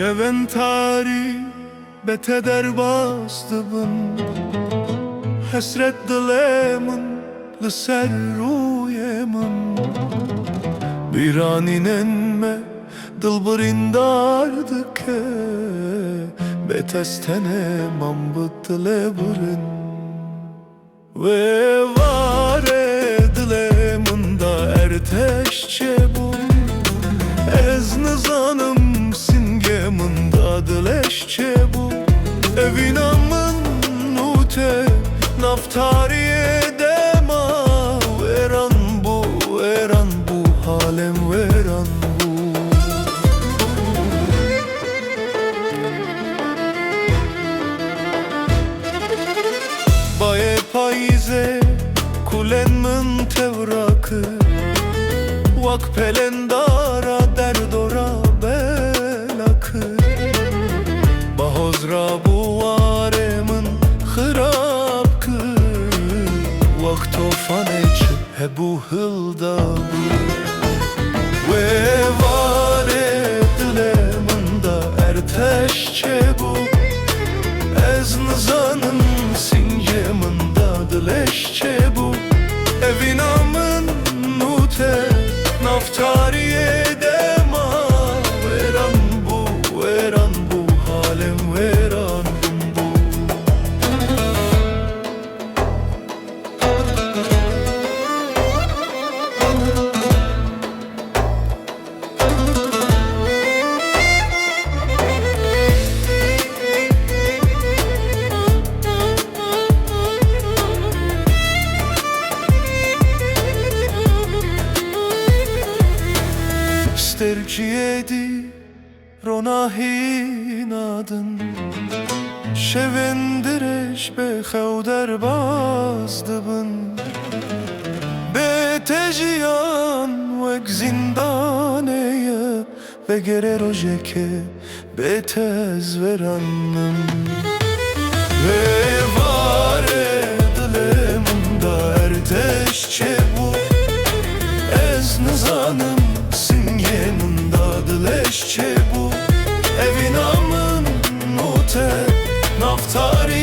Şeven tarih bete derbastı bın Hesret dilemin Liser ruyemin Bir an inenme Dilbirin dardı ke Betestene mambıt dilebirin Ve var dilemin da erteşçe bu Ez nizanım singemin da dileşçe bu Evinamın nute naftariye dema Veran bu halem veran bu Baye payize kulenmin tevrakı Vak pelendara derdora belakı Bahozra bu varemin hırap kı Vak tofan eç he bu hılda bu Ve vare dilemin da erteşçe bu Ez nizanım singemin da dileşçe bu Evinamın nute naftariye dema Veran bu halem veran bu Sterciyedi ronahin adın Şevendireş be xevder bazdibin Be tejiyan vek zindaneye Ve gere rojeke be tez veranım Ve vare dilemin da erteşçe bu Ez nizanım singemin da dileşçe bu Evinamın nute naftari